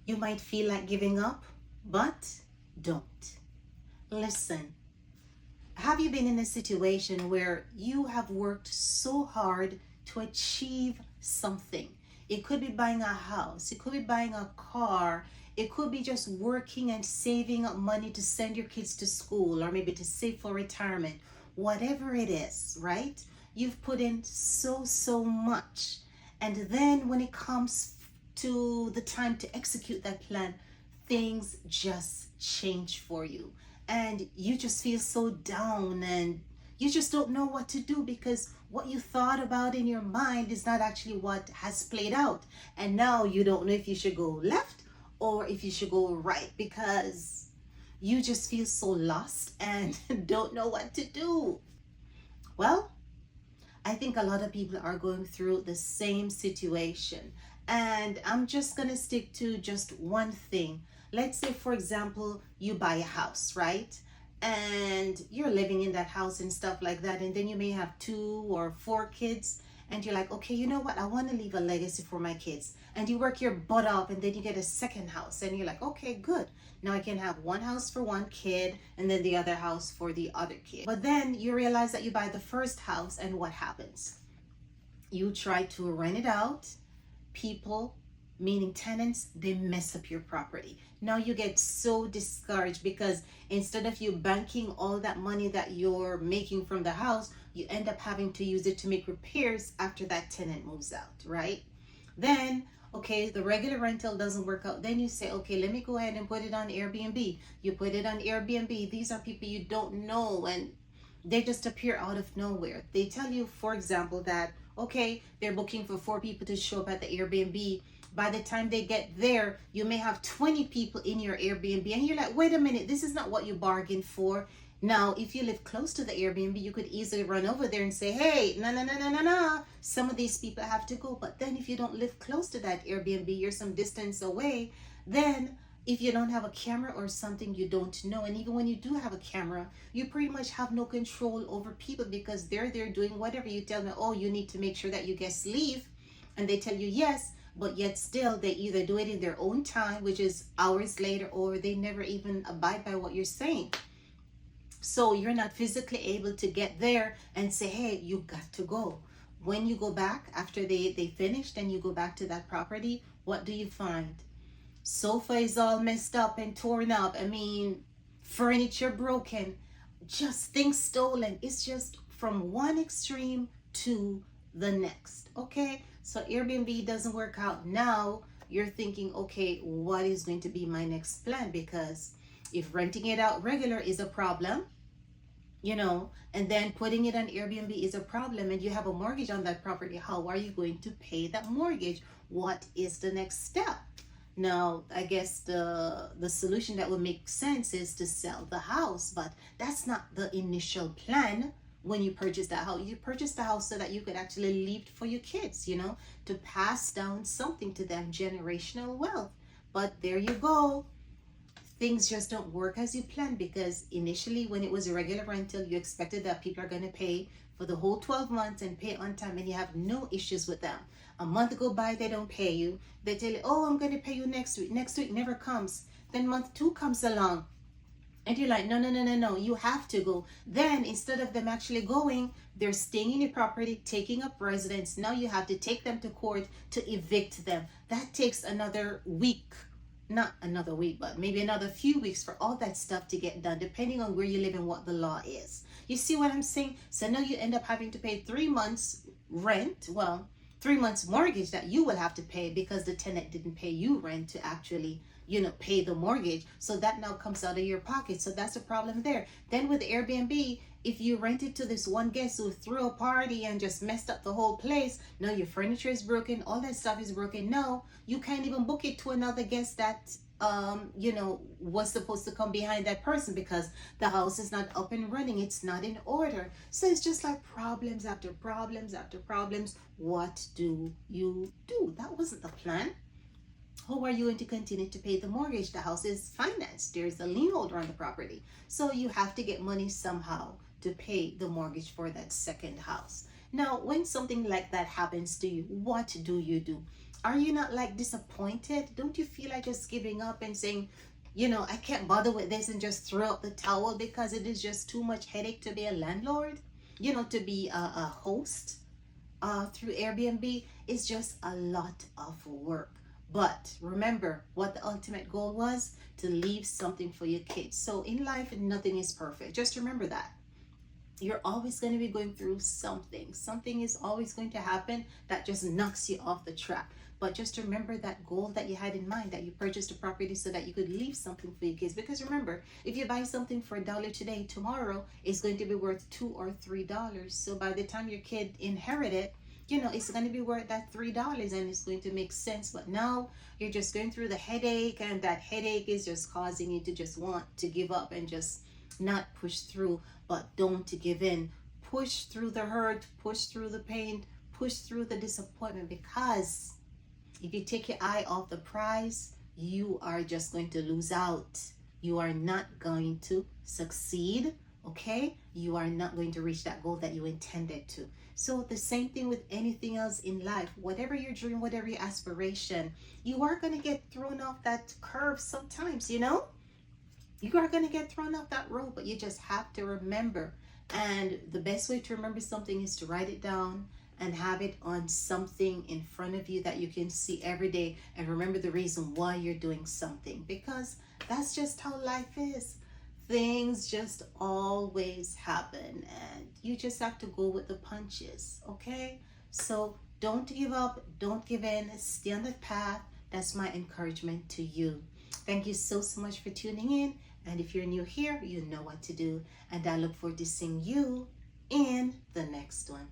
You might feel like giving up, but don't. Listen, have you been in a situation where you have worked so hard to achieve something? It could be buying a house, it could be buying a car, it could be just working and saving up money to send your kids to school or maybe to save for retirement. Whatever it is, right? You've put in so much. And then when it comes to the time to execute that plan, things just change for you and you just feel so down and you just don't know what to do because what you thought about in your mind is not actually what has played out, and now you don't know if you should go left or if you should go right because you just feel so lost and don't know what to do. Well, I think a lot of people are going through the same situation. And I'm just going to stick to just one thing. Let's say, for example, you buy a house, right? And you're living in that house and stuff like that. And then you may have 2 or 4 kids. And you're like, okay, you know what? I want to leave a legacy for my kids. And you work your butt off and then you get a second house. And you're like, okay, good. Now I can have one house for one kid and then the other house for the other kid. But then you realize that you buy the first house and what happens? You try to rent it out. People, meaning tenants, they mess up your property. Now you get so discouraged because instead of you banking all that money that you're making from the house, you end up having to use it to make repairs after that tenant moves out, right? Then, okay, the regular rental doesn't work out. Then you say, okay, let me go ahead and put it on Airbnb. You put it on Airbnb. These are people you don't know and they just appear out of nowhere. They tell you, for example, that, okay, they're booking for 4 people to show up at the Airbnb. By the time they get there, you may have 20 people in your Airbnb and you're like, wait a minute, this is not what you bargained for. Now, if you live close to the Airbnb, you could easily run over there and say, hey, no. Some of these people have to go. But then if you don't live close to that Airbnb, you're some distance away, then if you don't have a camera or something, you don't know. And even when you do have a camera, you pretty much have no control over people because they're there doing whatever. You tell them, oh, you need to make sure that your guests leave. And they tell you yes, but yet still they either do it in their own time, which is hours later, or they never even abide by what you're saying. So you're not physically able to get there and say, hey, you got to go. When you go back after they finished and you go back to that property, what do you find? Sofa is all messed up and torn up. I mean, furniture broken, just things stolen. It's just from one extreme to the next. Okay, so Airbnb doesn't work out. Now you're thinking, okay, what is going to be my next plan? Because if renting it out regular is a problem, and then putting it on Airbnb is a problem, and you have a mortgage on that property, how are you going to pay that mortgage? What is the next step? Now, I guess the solution that would make sense is to sell the house, but that's not the initial plan. When you purchase that house, you purchase the house so that you could actually leave it for your kids, to pass down something to them, generational wealth. But there you go. Things just don't work as you planned because initially when it was a regular rental, you expected that people are going to pay for the whole 12 months and pay on time, and you have no issues with them. A month go by, they don't pay you. They tell you, oh, I'm going to pay you next week. Next week never comes. Then month 2 comes along. And you're like, no, you have to go. Then instead of them actually going, they're staying in your property, taking up residence. Now you have to take them to court to evict them. That takes another week. Not another week, but maybe another few weeks for all that stuff to get done, depending on where you live and what the law is. You see what I'm saying? So now you end up having to pay 3 months rent. Well, 3 months mortgage that you will have to pay because the tenant didn't pay you rent to actually pay the mortgage. So that now comes out of your pocket. So that's a problem there. Then with Airbnb, if you rent it to this one guest who threw a party and just messed up the whole place, now your furniture is broken, all that stuff is broken. No, you can't even book it to another guest that was supposed to come behind that person because the house is not up and running. It's not in order. So it's just like problems after problems after problems. What do you do? That wasn't the plan. How are you going to continue to pay the mortgage? The house is financed. There's a lien holder on the property. So you have to get money somehow to pay the mortgage for that second house. Now, when something like that happens to you, what do you do? Are you not like disappointed? Don't you feel like just giving up and saying, I can't bother with this and just throw up the towel because it is just too much headache to be a landlord? To be a host through Airbnb is just a lot of work. But remember what the ultimate goal was, to leave something for your kids. So in life, nothing is perfect. Just remember that. You're always going to be going through something. Something is always going to happen that just knocks you off the track. But just remember that goal that you had in mind, that you purchased a property so that you could leave something for your kids. Because remember, if you buy something for $1 today, tomorrow it's going to be worth $2 or $3. So by the time your kid inherit it, it's going to be worth that $3 and it's going to make sense. But now you're just going through the headache, and that headache is just causing you to just want to give up and just not push through. But don't give in. Push through the hurt, push through the pain, push through the disappointment, because if you take your eye off the prize, you are just going to lose out. You are not going to succeed, okay? You are not going to reach that goal that you intended to. So the same thing with anything else in life. Whatever your dream, whatever your aspiration, you are going to get thrown off that curve sometimes, You are going to get thrown off that road, but you just have to remember. And the best way to remember something is to write it down and have it on something in front of you that you can see every day, and remember the reason why you're doing something, because that's just how life is. Things just always happen, and you just have to go with the punches, okay? So don't give up, don't give in, stay on the path. That's my encouragement to you. Thank you so much for tuning in. And if you're new here, you know what to do. And I look forward to seeing you in the next one.